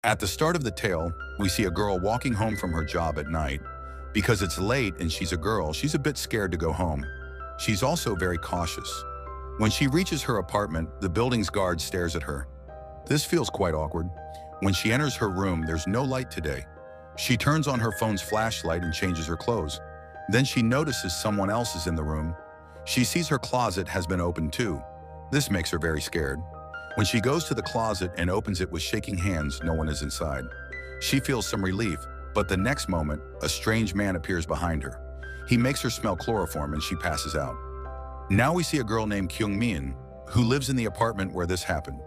At the start of the tale, we see a girl walking home from her job at night. Because it's late and she's a girl, she's a bit scared to go home. She's also very cautious. When she reaches her apartment, the building's guard stares at her. This feels quite awkward. When she enters her room, there's no light today. She turns on her phone's flashlight and changes her clothes. Then she notices someone else is in the room. She sees her closet has been opened too. This makes her very scared. When she goes to the closet and opens it with shaking hands, no one is inside. She feels some relief, but the next moment, a strange man appears behind her. He makes her smell chloroform and she passes out. Now we see a girl named Kyung-min, who lives in the apartment where this happened.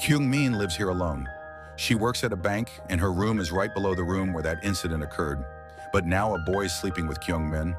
Kyung-min lives here alone. She works at a bank and her room is right below the room where that incident occurred. But now a boy is sleeping with Kyung-min.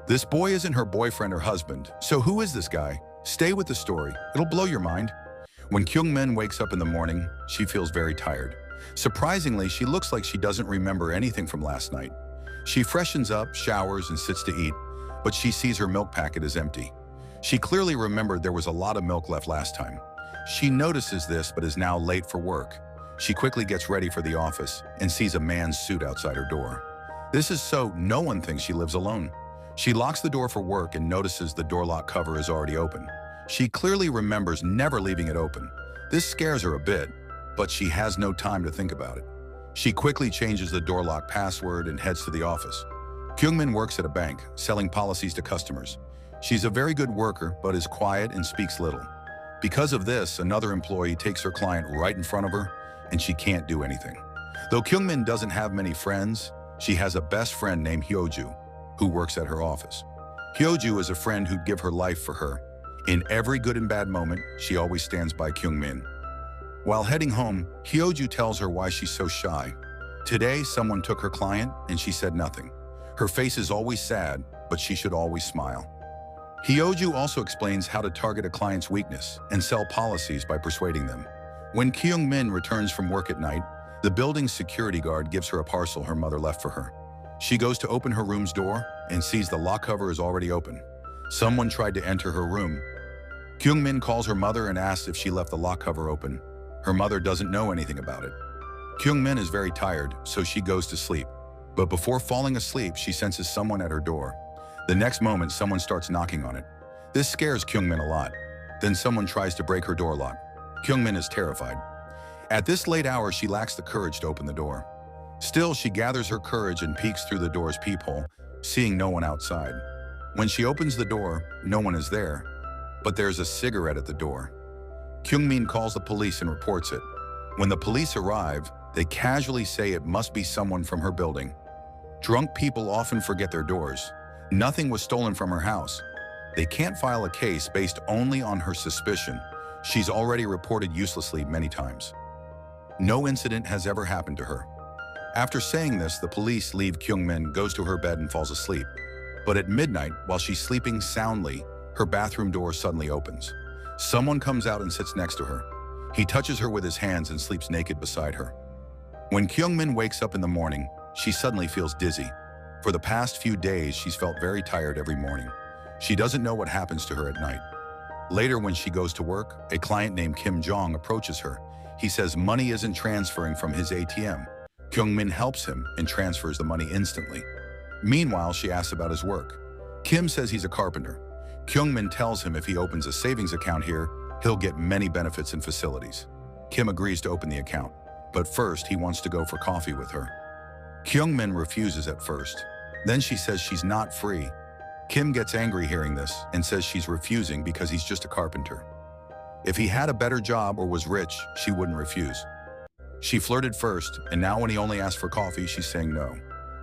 This boy isn't her boyfriend or husband, so who is this guy? Stay with the story, it'll blow your mind. When Kyung-min wakes up in the morning, she feels very tired. Surprisingly, she looks like she doesn't remember anything from last night. She freshens up, showers, and sits to eat, but she sees her milk packet is empty. She clearly remembered there was a lot of milk left last time. She notices this but is now late for work. She quickly gets ready for the office and sees a man's suit outside her door. This is so no one thinks she lives alone. She locks the door for work and notices the door lock cover is already open. She clearly remembers never leaving it open. This scares her a bit, but she has no time to think about it. She quickly changes the door lock password and heads to the office. Kyung-min works at a bank, selling policies to customers. She's a very good worker, but is quiet and speaks little. Because of this, another employee takes her client right in front of her, and she can't do anything. Though Kyung-min doesn't have many friends, she has a best friend named Hyo-ju, who works at her office. Hyo-ju is a friend who'd give her life for her. In every good and bad moment, she always stands by Kyung-min. While heading home, Hyo-ju tells her why she's so shy. Today, someone took her client and she said nothing. Her face is always sad, but she should always smile. Hyo-ju also explains how to target a client's weakness and sell policies by persuading them. When Kyung-min returns from work at night, the building's security guard gives her a parcel her mother left for her. She goes to open her room's door and sees the lock cover is already open. Someone tried to enter her room. Kyung-min calls her mother and asks if she left the lock cover open. Her mother doesn't know anything about it. Kyung-min is very tired, so she goes to sleep. But before falling asleep, she senses someone at her door. The next moment, someone starts knocking on it. This scares Kyung-min a lot. Then someone tries to break her door lock. Kyung-min is terrified. At this late hour, she lacks the courage to open the door. Still, she gathers her courage and peeks through the door's peephole, seeing no one outside. When she opens the door, no one is there, but there's a cigarette at the door. Kyung-min calls the police and reports it. When the police arrive, they casually say it must be someone from her building. Drunk people often forget their doors. Nothing was stolen from her house. They can't file a case based only on her suspicion. She's already reported uselessly many times. No incident has ever happened to her. After saying this, the police leave Kyung-min, goes to her bed and falls asleep. But at midnight, while she's sleeping soundly, her bathroom door suddenly opens. Someone comes out and sits next to her. He touches her with his hands and sleeps naked beside her. When Kyung-min wakes up in the morning, she suddenly feels dizzy. For the past few days, she's felt very tired every morning. She doesn't know what happens to her at night. Later, when she goes to work, a client named Kim Jong approaches her. He says money isn't transferring from his ATM. Kyung-min helps him and transfers the money instantly. Meanwhile, she asks about his work. Kim says he's a carpenter. Kyung-min tells him if he opens a savings account here, he'll get many benefits and facilities. Kim agrees to open the account, but first he wants to go for coffee with her. Kyung-min refuses at first. Then she says she's not free. Kim gets angry hearing this and says she's refusing because he's just a carpenter. If he had a better job or was rich, she wouldn't refuse. She flirted first, and now when he only asks for coffee, she's saying no.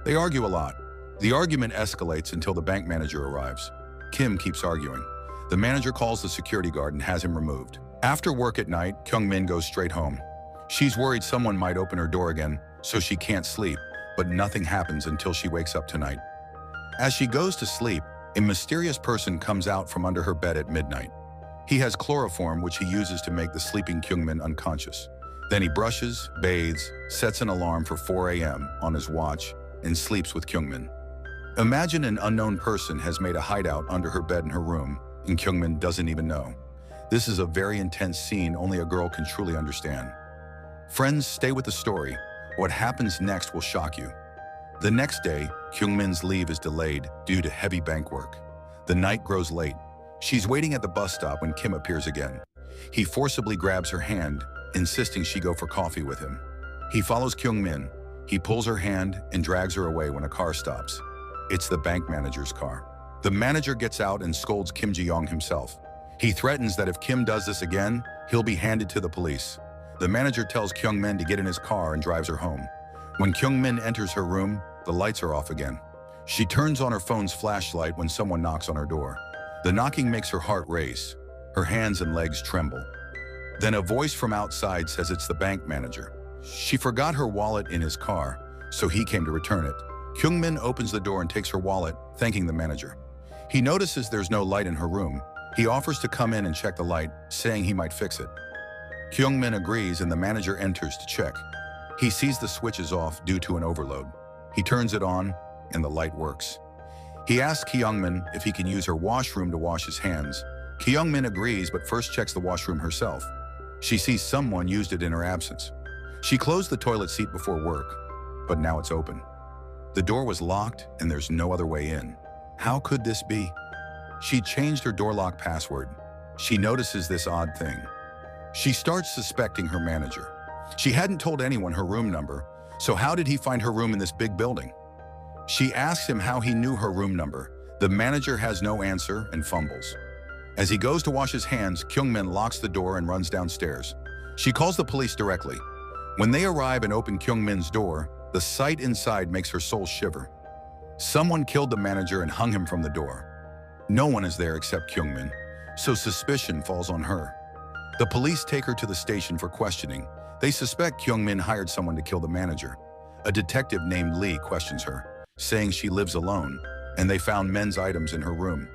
They argue a lot. The argument escalates until the bank manager arrives. Kim keeps arguing. The manager calls the security guard and has him removed. After work at night, Kyung-min goes straight home. She's worried someone might open her door again, so she can't sleep, but nothing happens until she wakes up tonight. As she goes to sleep, a mysterious person comes out from under her bed at midnight. He has chloroform, which he uses to make the sleeping Kyung-min unconscious. Then he brushes, bathes, sets an alarm for 4 a.m. on his watch, and sleeps with Kyung-min. Imagine an unknown person has made a hideout under her bed in her room, and Kyung-min doesn't even know. This is a very intense scene only a girl can truly understand. Friends, stay with the story. What happens next will shock you. The next day, Kyungmin's leave is delayed due to heavy bank work. The night grows late. She's waiting at the bus stop when Kim appears again. He forcibly grabs her hand, insisting she go for coffee with him. He follows Kyungmin. He pulls her hand and drags her away when a car stops. It's the bank manager's car. The manager gets out and scolds Kim Ji-young himself. He threatens that if Kim does this again, he'll be handed to the police. The manager tells Kyungmin to get in his car and drives her home. When Kyungmin enters her room, the lights are off again. She turns on her phone's flashlight when someone knocks on her door. The knocking makes her heart race. Her hands and legs tremble. Then a voice from outside says it's the bank manager. She forgot her wallet in his car, so he came to return it. Kyungmin opens the door and takes her wallet, thanking the manager. He notices there's no light in her room. He offers to come in and check the light, saying he might fix it. Kyungmin agrees and the manager enters to check. He sees the switch is off due to an overload. He turns it on and the light works. He asks Kyungmin if he can use her washroom to wash his hands. Kyungmin agrees but first checks the washroom herself. She sees someone used it in her absence. She closed the toilet seat before work, but now it's open. The door was locked and there's no other way in. How could this be? She changed her door lock password. She notices this odd thing. She starts suspecting her manager. She hadn't told anyone her room number, so how did he find her room in this big building? She asks him how he knew her room number. The manager has no answer and fumbles. As he goes to wash his hands, Kyungmin locks the door and runs downstairs. She calls the police directly. When they arrive and open Kyungmin's door, the sight inside makes her soul shiver. Someone killed the manager and hung him from the door. No one is there except Kyungmin, so suspicion falls on her. The police take her to the station for questioning. They suspect Kyungmin hired someone to kill the manager. A detective named Lee questions her, saying she lives alone, and they found men's items in her room.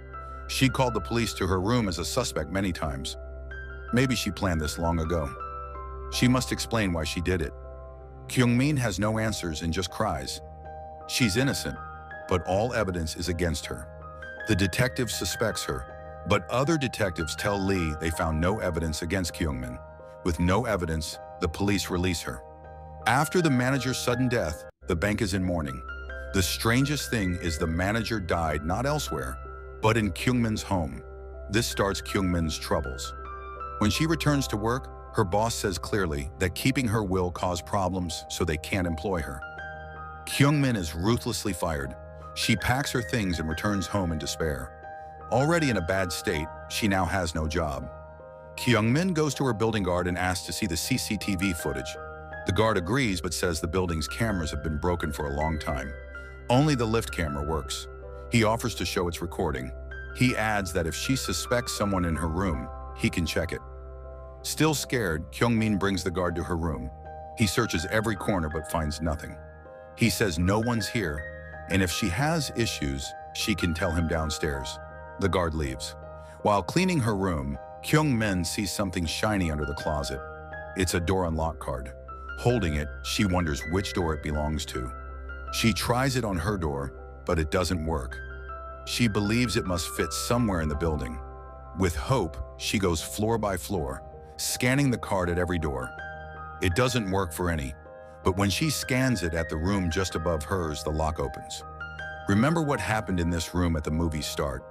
She called the police to her room as a suspect many times. Maybe she planned this long ago. She must explain why she did it. Kyungmin has no answers and just cries. She's innocent, but all evidence is against her. The detective suspects her, but other detectives tell Lee they found no evidence against Kyungmin. With no evidence, the police release her. After the manager's sudden death, the bank is in mourning. The strangest thing is the manager died not elsewhere, but in Kyungmin's home. This starts Kyungmin's troubles. When she returns to work, her boss says clearly that keeping her will cause problems, so they can't employ her. Kyungmin is ruthlessly fired. She packs her things and returns home in despair. Already in a bad state, she now has no job. Kyungmin goes to her building guard and asks to see the CCTV footage. The guard agrees but says the building's cameras have been broken for a long time. Only the lift camera works. He offers to show its recording. He adds that if she suspects someone in her room, he can check it. Still scared, Kyungmin brings the guard to her room. He searches every corner but finds nothing. He says no one's here, and if she has issues, she can tell him downstairs. The guard leaves. While cleaning her room, Kyungmin sees something shiny under the closet. It's a door unlock card. Holding it, she wonders which door it belongs to. She tries it on her door, but it doesn't work. She believes it must fit somewhere in the building. With hope, she goes floor by floor, scanning the card at every door. It doesn't work for any, but when she scans it at the room just above hers, the lock opens. Remember what happened in this room at the movie's start.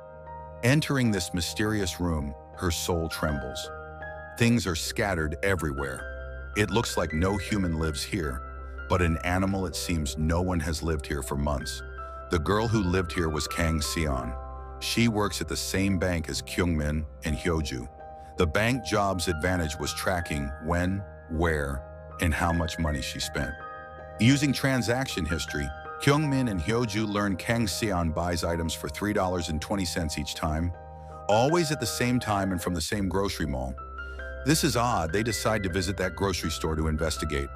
Entering this mysterious room, her soul trembles. Things are scattered everywhere. It looks like no human lives here, but an animal it seems no one has lived here for months. The girl who lived here was Kang Seon. She works at the same bank as Kyungmin and Hyoju. The bank job's advantage was tracking when, where, and how much money she spent. Using transaction history, Kyungmin and Hyoju learn Kang Seon buys items for $3.20 each time, always at the same time and from the same grocery mall. This is odd. They decide to visit that grocery store to investigate.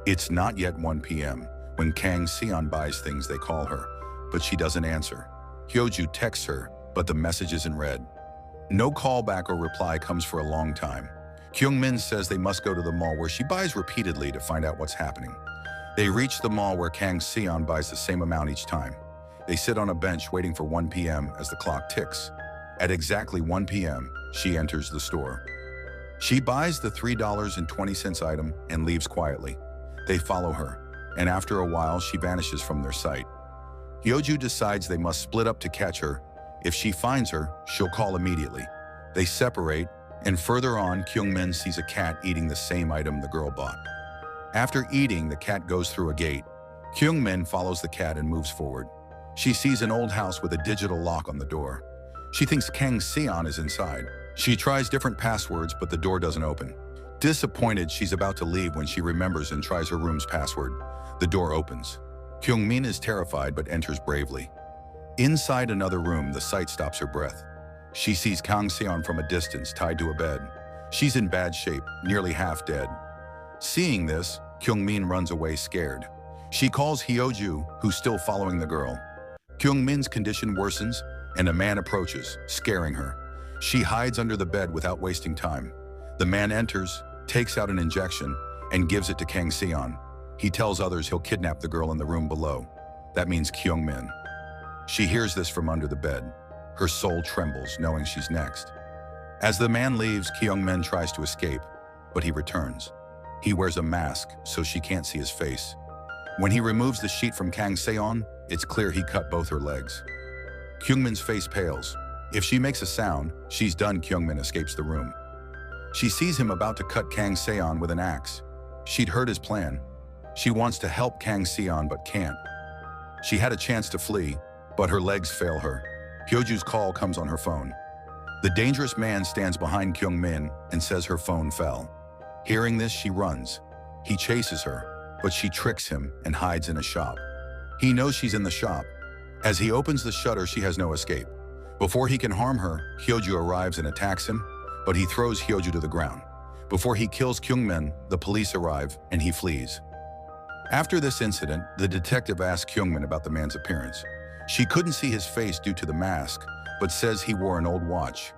It's not yet 1 p.m. when Kang Seon buys things. They call her, but she doesn't answer. Hyoju texts her, but the message isn't read. No callback or reply comes for a long time. Kyungmin says they must go to the mall, where she buys repeatedly to find out what's happening. They reach the mall where Kang Seon buys the same amount each time. They sit on a bench waiting for 1 p.m. as the clock ticks. At exactly 1 p.m., she enters the store. She buys the $3.20 item and leaves quietly. They follow her, and after a while she vanishes from their sight. Hyoju decides they must split up to catch her. If she finds her, she'll call immediately. They separate, and further on, Kyungmin sees a cat eating the same item the girl bought. After eating, the cat goes through a gate. Kyungmin follows the cat and moves forward. She sees an old house with a digital lock on the door. She thinks Kang Seon is inside. She tries different passwords, but the door doesn't open. Disappointed, she's about to leave when she remembers and tries her room's password. The door opens. Kyungmin is terrified but enters bravely. Inside another room, the sight stops her breath. She sees Kang Seon from a distance, tied to a bed. She's in bad shape, nearly half dead. Seeing this, Kyungmin runs away scared. She calls Hyoju, who's still following the girl. Kyungmin's condition worsens, and a man approaches, scaring her. She hides under the bed without wasting time. The man enters, takes out an injection, and gives it to Kang Seon. He tells others he'll kidnap the girl in the room below. That means Kyungmin. She hears this from under the bed. Her soul trembles, knowing she's next. As the man leaves, Kyungmin tries to escape, but he returns. He wears a mask, so she can't see his face. When he removes the sheet from Kang Seon, it's clear he cut both her legs. Kyungmin's face pales. If she makes a sound, she's done. Kyungmin escapes the room. She sees him about to cut Kang Seon with an axe. She'd heard his plan. She wants to help Kang Seon but can't. She had a chance to flee, but her legs fail her. Hyoju's call comes on her phone. The dangerous man stands behind Kyungmin and says her phone fell. Hearing this, she runs. He chases her, but she tricks him and hides in a shop. He knows she's in the shop. As he opens the shutter, she has no escape. Before he can harm her, Hyoju arrives and attacks him, but he throws Hyoju to the ground. Before he kills Kyungmin, the police arrive and he flees. After this incident, the detective asks Kyungmin about the man's appearance. She couldn't see his face due to the mask, but says he wore an old watch.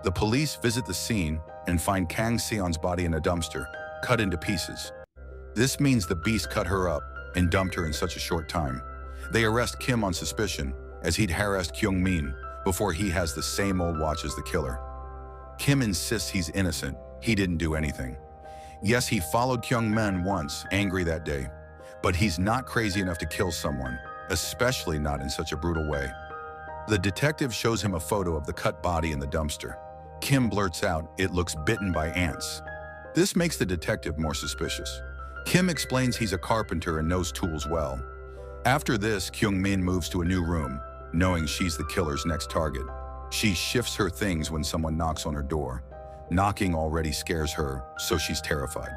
The police visit the scene and find Kang Seon's body in a dumpster, cut into pieces. This means the beast cut her up and dumped her in such a short time. They arrest Kim on suspicion, as he'd harassed Kyungmin before he has the same old watch as the killer. Kim insists he's innocent. He didn't do anything. Yes, he followed Kyungmin once, angry that day, but he's not crazy enough to kill someone, especially not in such a brutal way. The detective shows him a photo of the cut body in the dumpster. Kim blurts out, "It looks bitten by ants." This makes the detective more suspicious. Kim explains he's a carpenter and knows tools well. After this, Kyungmin moves to a new room, knowing she's the killer's next target. She shifts her things when someone knocks on her door. Knocking already scares her, so she's terrified.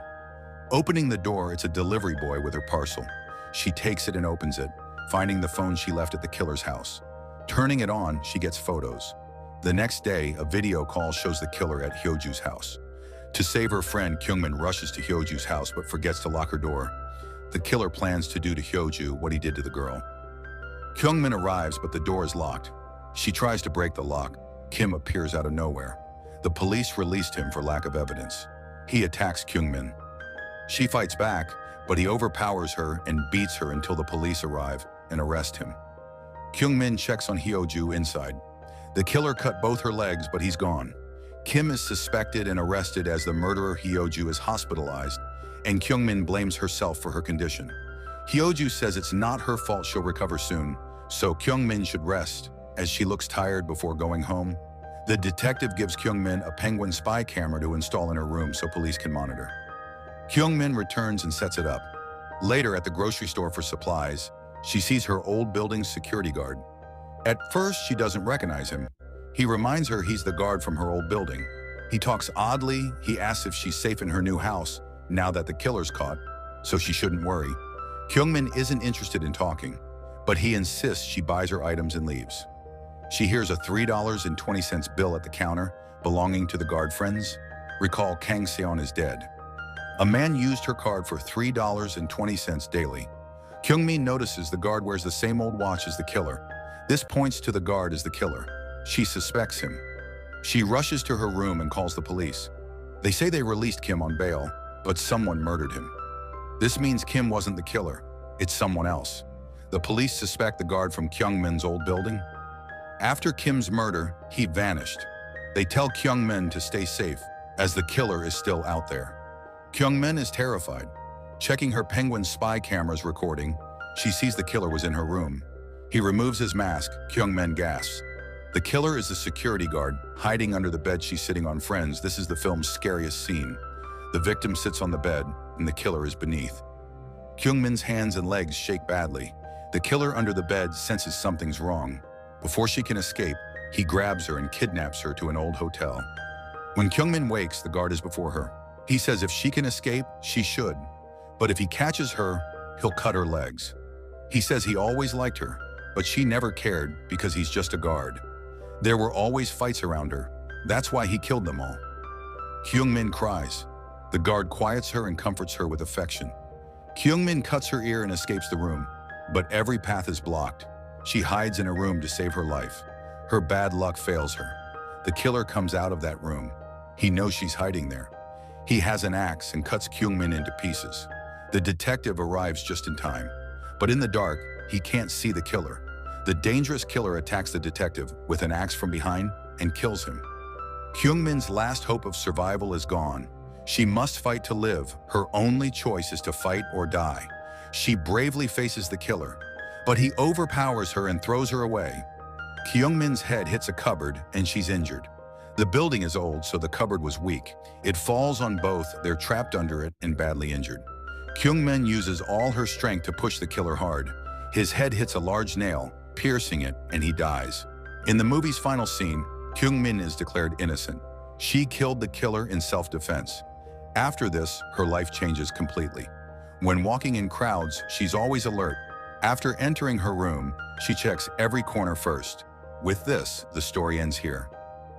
Opening the door, it's a delivery boy with her parcel. She takes it and opens it, finding the phone she left at the killer's house. Turning it on, she gets photos. The next day, a video call shows the killer at Hyoju's house. To save her friend, Kyungmin rushes to Hyoju's house but forgets to lock her door. The killer plans to do to Hyoju what he did to the girl. Kyungmin arrives, but the door is locked. She tries to break the lock. Kim appears out of nowhere. The police released him for lack of evidence. He attacks Kyungmin. She fights back, but he overpowers her and beats her until the police arrive and arrest him. Kyungmin checks on Hyoju inside. The killer cut both her legs, but he's gone. Kim is suspected and arrested as the murderer. Hyoju is hospitalized, and Kyungmin blames herself for her condition. Hyoju says it's not her fault, she'll recover soon, so Kyungmin should rest, as she looks tired before going home. The detective gives Kyungmin a Penguin spy camera to install in her room so police can monitor. Kyungmin returns and sets it up. Later, at the grocery store for supplies, she sees her old building's security guard. At first, she doesn't recognize him. He reminds her he's the guard from her old building. He talks oddly. He asks if she's safe in her new house now that the killer's caught, so she shouldn't worry. Kyungmin isn't interested in talking, but he insists she buys her items and leaves. She hears a $3.20 bill at the counter belonging to the guard friends. Recall, Kang Seon is dead. A man used her card for $3.20 daily. Kyungmin notices the guard wears the same old watch as the killer. This points to the guard as the killer. She suspects him. She rushes to her room and calls the police. They say they released Kim on bail, but someone murdered him. This means Kim wasn't the killer. It's someone else. The police suspect the guard from Kyungmin's old building. After Kim's murder, he vanished. They tell Kyungmin to stay safe, as the killer is still out there. Kyung-min is terrified. Checking her Penguin spy camera's recording, she sees the killer was in her room. He removes his mask. Kyung-min gasps. The killer is the security guard, hiding under the bed she's sitting on. Friends, this is the film's scariest scene. The victim sits on the bed, and the killer is beneath. Kyung-min's hands and legs shake badly. The killer under the bed senses something's wrong. Before she can escape, he grabs her and kidnaps her to an old hotel. When Kyung-min wakes, the guard is before her. He says if she can escape, she should. But if he catches her, he'll cut her legs. He says he always liked her, but she never cared because he's just a guard. There were always fights around her. That's why he killed them all. Kyung-min cries. The guard quiets her and comforts her with affection. Kyung-min cuts her ear and escapes the room, but every path is blocked. She hides in a room to save her life. Her bad luck fails her. The killer comes out of that room. He knows she's hiding there. He has an axe and cuts Kyung-min into pieces. The detective arrives just in time, but in the dark, he can't see the killer. The dangerous killer attacks the detective with an axe from behind and kills him. Kyung-min's last hope of survival is gone. She must fight to live. Her only choice is to fight or die. She bravely faces the killer, but he overpowers her and throws her away. Kyung-min's head hits a cupboard and she's injured. The building is old, so the cupboard was weak. It falls on both. They're trapped under it and badly injured. Kyung-min uses all her strength to push the killer hard. His head hits a large nail, piercing it, and he dies. In the movie's final scene, Kyung-min is declared innocent. She killed the killer in self-defense. After this, her life changes completely. When walking in crowds, she's always alert. After entering her room, she checks every corner first. With this, the story ends here.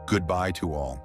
Goodbye to all.